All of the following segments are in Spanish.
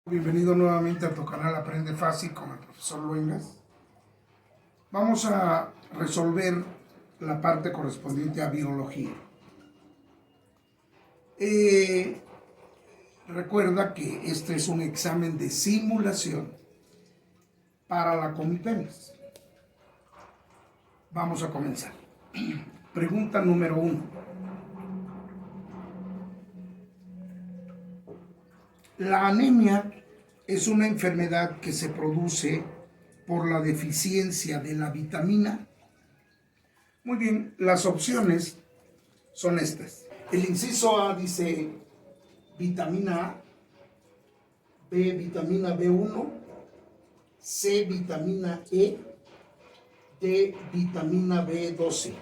Bienvenido nuevamente a tu canal Aprende Fácil con el profesor Luengas. Vamos a resolver la parte correspondiente a biología. Recuerda que este es un examen de simulación para la Competencia. Vamos a comenzar. Pregunta número 1. La anemia es una enfermedad que se produce por la deficiencia de la vitamina. Muy bien, las opciones son estas. El inciso A dice vitamina A, B vitamina B1, C vitamina E, D vitamina B12.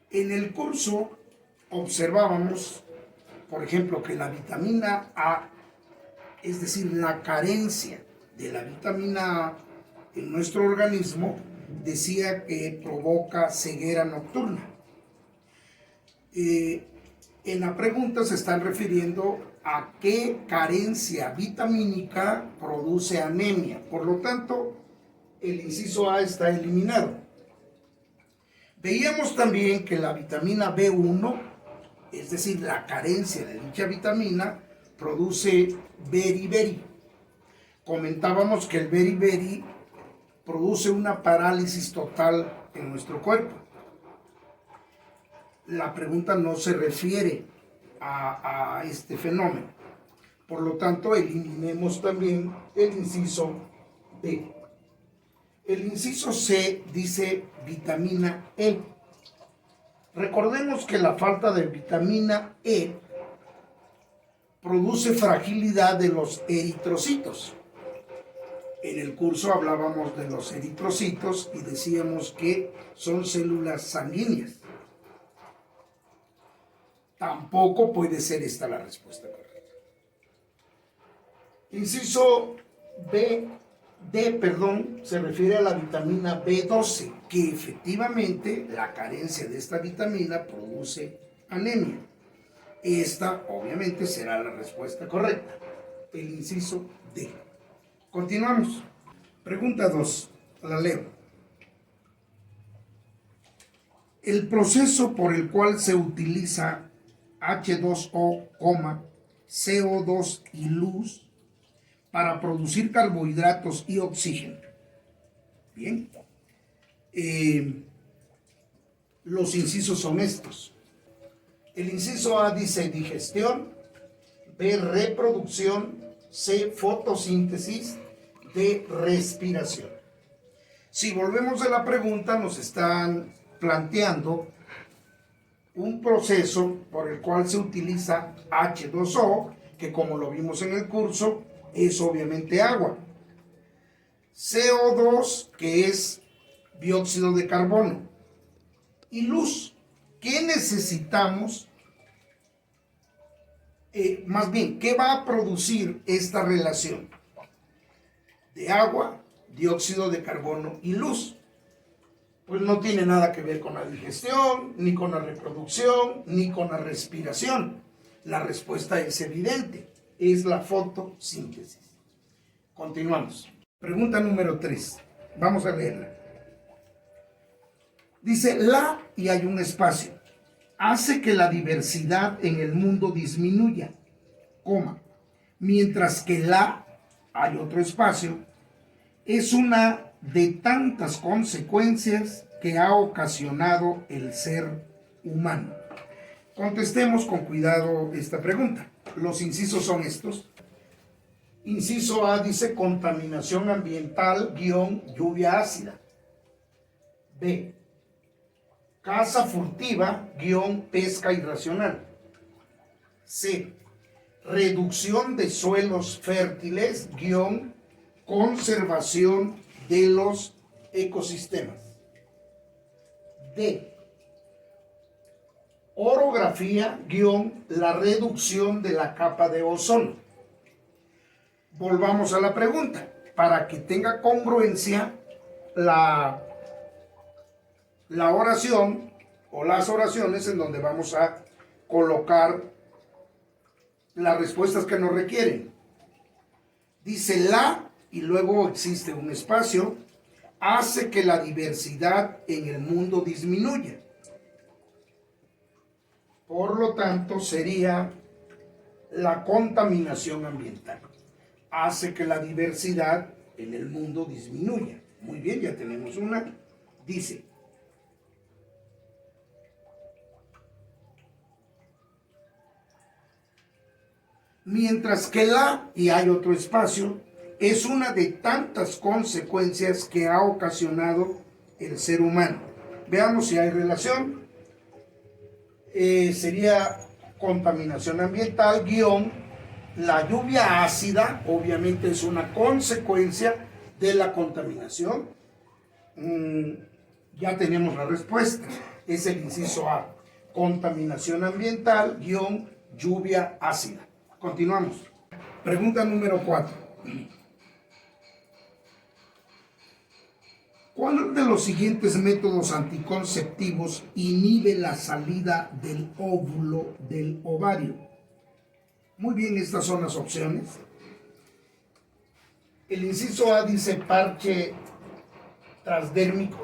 En el curso observábamos, por ejemplo, que la vitamina A, es decir, la carencia de la vitamina A en nuestro organismo, decía que provoca ceguera nocturna. En la pregunta se están refiriendo a qué carencia vitamínica produce anemia. Por lo tanto, el inciso A está eliminado. Veíamos también que la vitamina B1, es decir, la carencia de dicha vitamina, produce beriberi. Comentábamos que el beriberi produce una parálisis total en nuestro cuerpo. La pregunta no se refiere a este fenómeno. Por lo tanto, eliminemos también el inciso B. El inciso C dice vitamina E. Recordemos que la falta de vitamina E produce fragilidad de los eritrocitos. En el curso hablábamos de los eritrocitos y decíamos que son células sanguíneas. Tampoco puede ser esta la respuesta correcta. Inciso D, se refiere a la vitamina B12, que efectivamente la carencia de esta vitamina produce anemia. Esta obviamente será la respuesta correcta, el inciso D. Continuamos. Pregunta 2, la leo. El proceso por el cual se utiliza H2O, CO2 y luz para producir carbohidratos y oxígeno. Bien. Los incisos son estos. El inciso A dice digestión, B reproducción, C fotosíntesis, D respiración. Si volvemos a la pregunta, nos están planteando un proceso por el cual se utiliza H2O, que como lo vimos en el curso, es obviamente agua. CO2, que es dióxido de carbono. Y luz. ¿Qué necesitamos? Más bien, ¿qué va a producir esta relación de agua, dióxido de carbono y luz? Pues no tiene nada que ver con la digestión, ni con la reproducción, ni con la respiración. La respuesta es evidente, es la fotosíntesis. Continuamos. Pregunta número 3. Vamos a leerla. Dice, y hay un espacio, hace que la diversidad en el mundo disminuya, mientras que hay otro espacio, es una de tantas consecuencias que ha ocasionado el ser humano. Contestemos con cuidado esta pregunta. Los incisos son estos. Inciso A dice contaminación ambiental -- lluvia ácida. B, caza furtiva -- pesca irracional. C, reducción de suelos fértiles -- conservación de los ecosistemas. D, orografía -- la reducción de la capa de ozono. Volvamos a la pregunta, para que tenga congruencia la oración o las oraciones en donde vamos a colocar las respuestas que nos requieren. Dice la, y luego existe un espacio, hace que la diversidad en el mundo disminuya. Por lo tanto, sería la contaminación ambiental. Hace que la diversidad en el mundo disminuya. Muy bien, ya tenemos una. Dice, mientras que la, y hay otro espacio, es una de tantas consecuencias que ha ocasionado el ser humano. Veamos si hay relación. Sería contaminación ambiental, guión, la lluvia ácida, obviamente es una consecuencia de la contaminación. Ya tenemos la respuesta, es el inciso A, contaminación ambiental, guión, lluvia ácida. Continuamos. Pregunta número 4. ¿Cuál de los siguientes métodos anticonceptivos inhibe la salida del óvulo del ovario? Muy bien, estas son las opciones. El inciso A dice parche transdérmico.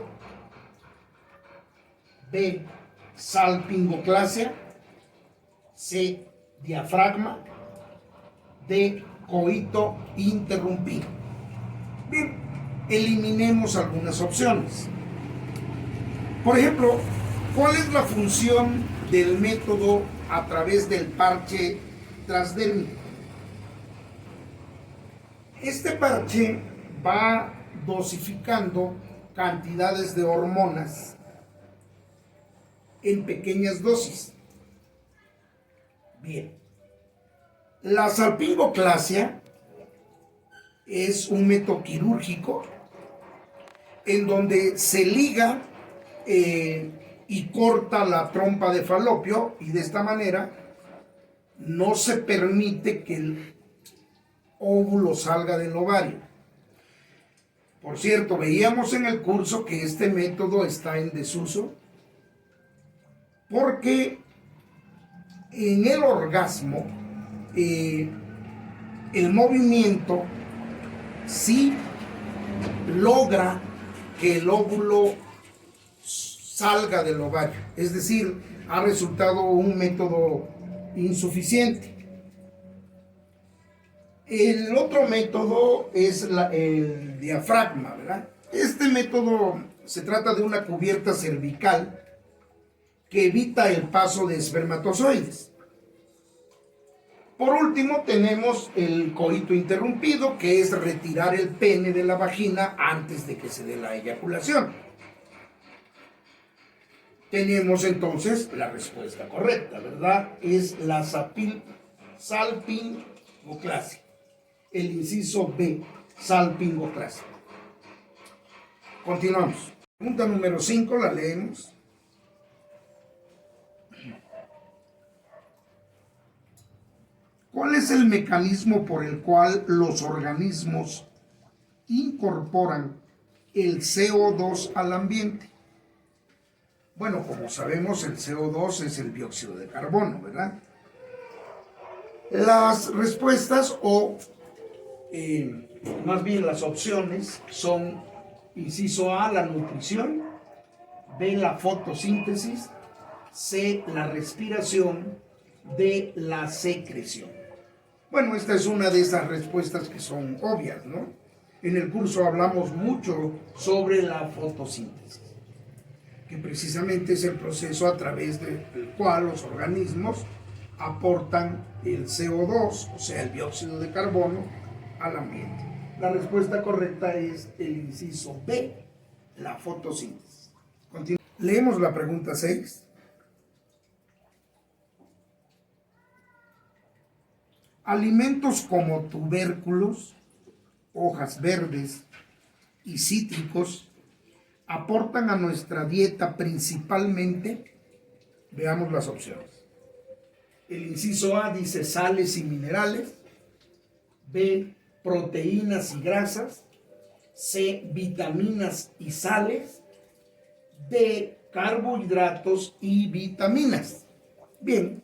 B, salpingoclasia. C, diafragma. D, coito interrumpido. Bien, eliminemos algunas opciones. Por ejemplo, ¿cuál es la función del método a través del parche transdérmico? Este parche va dosificando cantidades de hormonas en pequeñas dosis. Bien. La salpingoclasia es un método quirúrgico en donde se liga y corta la trompa de falopio, y de esta manera no se permite que el óvulo salga del ovario. Por cierto, veíamos en el curso que este método está en desuso porque en el orgasmo el movimiento sí logra que el óvulo salga del ovario, es decir, ha resultado un método insuficiente. El otro método es el diafragma, ¿verdad? Este método se trata de una cubierta cervical que evita el paso de espermatozoides. Por último, tenemos el coito interrumpido, que es retirar el pene de la vagina antes de que se dé la eyaculación. Tenemos entonces la respuesta correcta, ¿verdad? Es la salpingoclasia. El inciso B, salpingoclasia. Continuamos. Pregunta número 5, la leemos. ¿Cuál es el mecanismo por el cual los organismos incorporan el CO2 al ambiente? Bueno, como sabemos, el CO2 es el dióxido de carbono, ¿verdad? Las respuestas más bien las opciones son inciso A, la nutrición, B, la fotosíntesis, C, la respiración, D, la secreción. Bueno, esta es una de esas respuestas que son obvias, ¿no? En el curso hablamos mucho sobre la fotosíntesis, que precisamente es el proceso a través del cual los organismos aportan el CO2, o sea, el dióxido de carbono, al ambiente. La respuesta correcta es el inciso B, la fotosíntesis. Leemos la pregunta 6. Alimentos como tubérculos, hojas verdes y cítricos aportan a nuestra dieta principalmente, veamos las opciones. El inciso A dice sales y minerales, B, proteínas y grasas, C, vitaminas y sales, D, carbohidratos y vitaminas. Bien,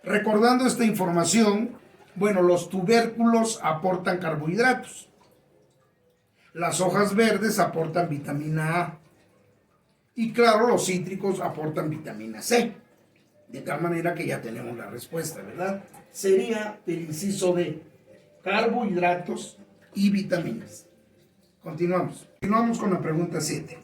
recordando esta información, Bueno, los tubérculos aportan carbohidratos. Las hojas verdes aportan vitamina A. Y claro, los cítricos aportan vitamina C. De tal manera que ya tenemos la respuesta, ¿verdad? Sería el inciso D, carbohidratos y vitaminas. Continuamos. Continuamos con la pregunta 7.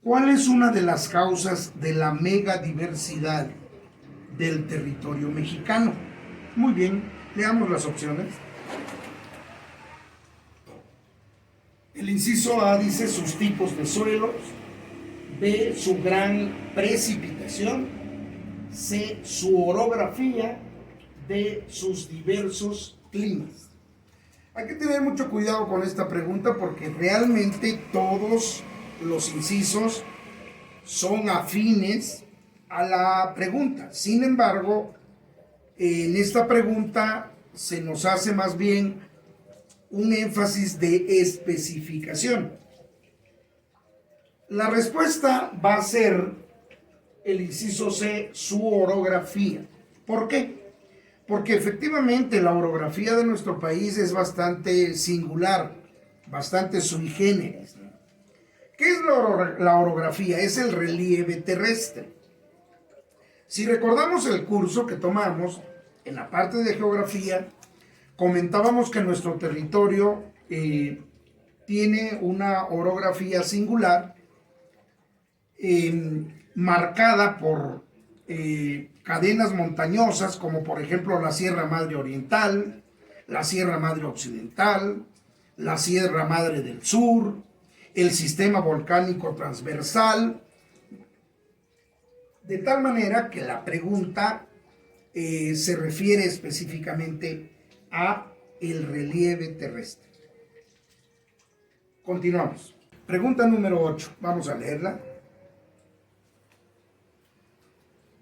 ¿Cuál es una de las causas de la megadiversidad del territorio mexicano? Muy bien, leamos las opciones. El inciso A dice sus tipos de suelos, B, su gran precipitación, C, su orografía, D, sus diversos climas. Hay que tener mucho cuidado con esta pregunta porque realmente todos los incisos son afines a la pregunta. Sin embargo, en esta pregunta se nos hace más bien un énfasis de especificación. La respuesta va a ser el inciso C, su orografía. ¿Por qué? Porque efectivamente la orografía de nuestro país es bastante singular, bastante sui generis, ¿no? ¿Qué es la orografía? Es el relieve terrestre. Si recordamos el curso que tomamos en la parte de geografía, comentábamos que nuestro territorio tiene una orografía singular marcada por cadenas montañosas como por ejemplo la Sierra Madre Oriental, la Sierra Madre Occidental, la Sierra Madre del Sur, el sistema volcánico transversal, de tal manera que la pregunta se refiere específicamente a el relieve terrestre. Continuamos. Pregunta número 8. Vamos a leerla.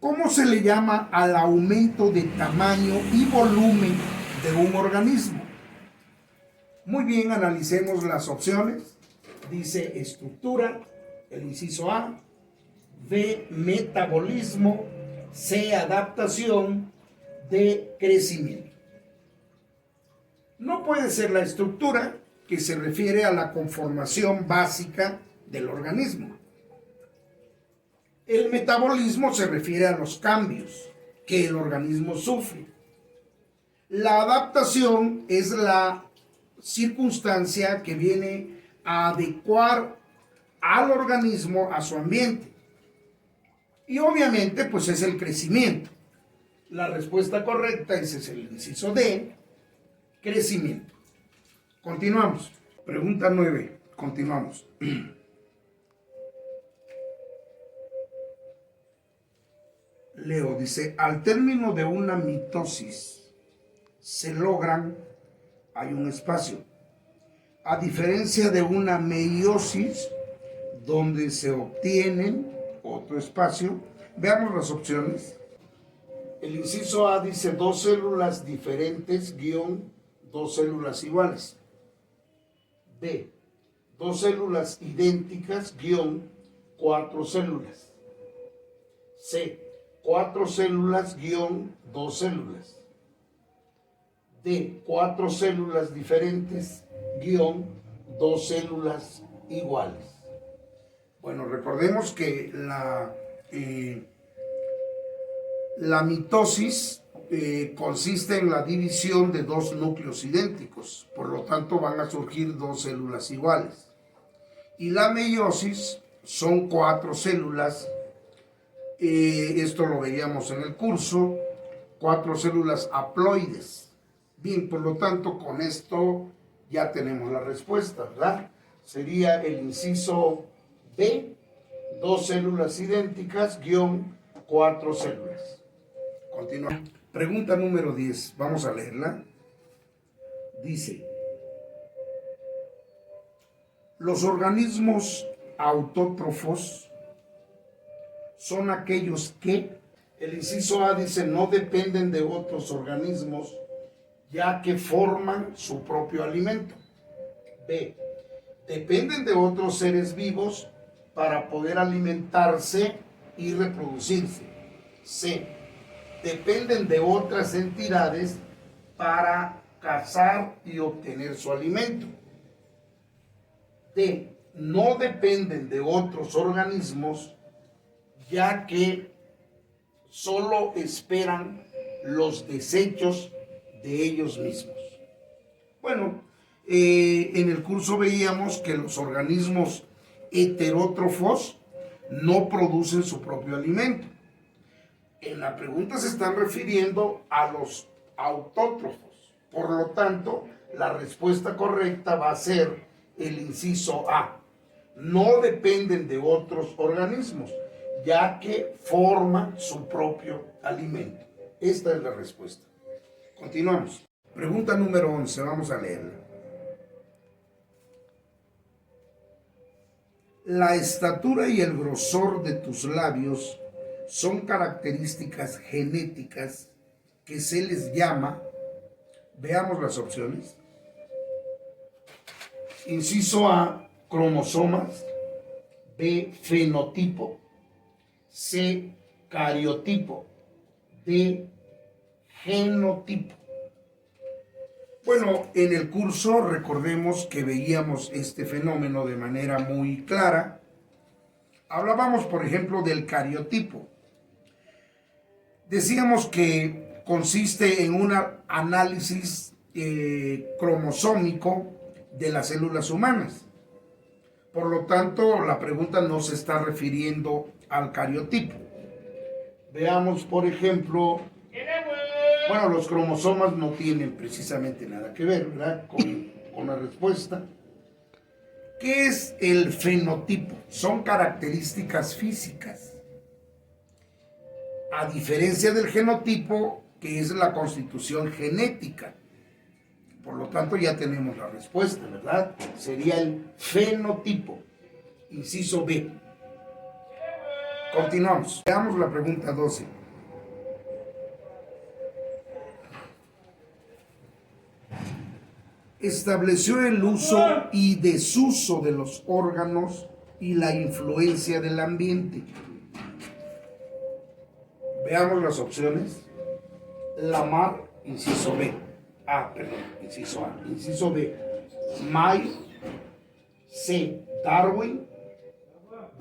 ¿Cómo se le llama al aumento de tamaño y volumen de un organismo? Muy bien, analicemos las opciones. Dice estructura, el inciso A. B, metabolismo. C, adaptación. D, crecimiento. No puede ser la estructura, que se refiere a la conformación básica del organismo. El metabolismo se refiere a los cambios que el organismo sufre. La adaptación es la circunstancia que viene a adecuar al organismo a su ambiente. Y obviamente, pues es el crecimiento. La respuesta correcta ese es el inciso D, crecimiento. Continuamos. Pregunta 9. Continuamos. Leo, dice, al término de una mitosis se logran, hay un espacio, a diferencia de una meiosis donde se obtienen otro espacio. Veamos las opciones. El inciso A dice dos células diferentes guión dos células iguales. B, dos células idénticas guión cuatro células. C, cuatro células guión dos células. D, cuatro células diferentes guión dos células iguales. Bueno, recordemos que la mitosis consiste en la división de dos núcleos idénticos, por lo tanto van a surgir dos células iguales. Y la meiosis son cuatro células, esto lo veíamos en el curso, cuatro células haploides. Bien, por lo tanto, con esto ya tenemos la respuesta, ¿verdad? Sería el inciso B, dos células idénticas, guión cuatro células. Continuamos. Pregunta número 10, vamos a leerla. Dice, los organismos autótrofos son aquellos que, el inciso A dice, no dependen de otros organismos, ya que forman su propio alimento. B, dependen de otros seres vivos para poder alimentarse y reproducirse. C. Dependen de otras entidades para cazar y obtener su alimento. D. No dependen de otros organismos, ya que solo esperan los desechos de ellos mismos. Bueno, en el curso veíamos que los organismos heterótrofos no producen su propio alimento. En la pregunta se están refiriendo a los autótrofos. Por lo tanto, la respuesta correcta va a ser el inciso A. No dependen de otros organismos, ya que forman su propio alimento. Esta es la respuesta. Continuamos. Pregunta número 11, vamos a leerla. La estatura y el grosor de tus labios son características genéticas que se les llama, veamos las opciones. Inciso A, cromosomas. B, fenotipo. C, cariotipo. D, genotipo. Bueno, en el curso recordemos que veíamos este fenómeno de manera muy clara. Hablábamos, por ejemplo, del cariotipo. Decíamos que consiste en un análisis cromosómico de las células humanas. Por lo tanto, la pregunta no se está refiriendo al cariotipo. Veamos, por ejemplo, bueno, los cromosomas no tienen precisamente nada que ver, ¿verdad?, con la respuesta. ¿Qué es el fenotipo? Son características físicas. A diferencia del genotipo, que es la constitución genética. Por lo tanto, ya tenemos la respuesta, ¿verdad? Sería el fenotipo. Inciso B. Continuamos. Veamos la pregunta 12. Estableció el uso y desuso de los órganos y la influencia del ambiente. Veamos las opciones. Lamarck, inciso B. Inciso A. Inciso B, Mayr. C, Darwin.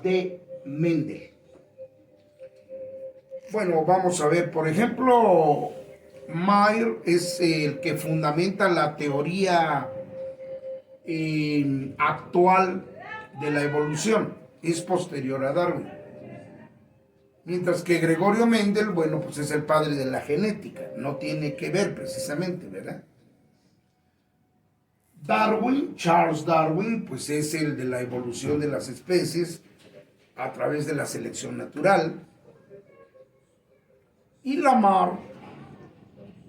D, Mendel. Bueno, vamos a ver, por ejemplo, Mayr es el que fundamenta la teoría actual de la evolución, es posterior a Darwin. Mientras que Gregorio Mendel, bueno, pues es el padre de la genética, no tiene que ver precisamente, ¿verdad? Darwin, Charles Darwin, pues es el de la evolución de las especies a través de la selección natural. Y Lamarck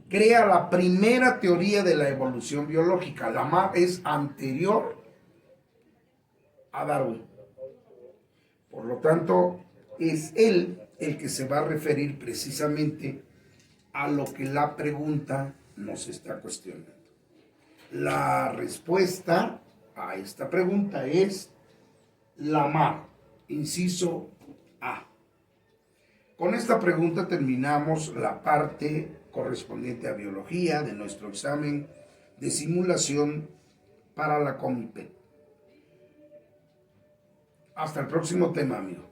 crea la primera teoría de la evolución biológica. Lamarck es anterior a Darwin. Por lo tanto, es él el que se va a referir precisamente a lo que la pregunta nos está cuestionando. La respuesta a esta pregunta es Lamarck, inciso A. Con esta pregunta terminamos la parte correspondiente a biología de nuestro examen de simulación para la COMIPET. Hasta el próximo tema, amigo.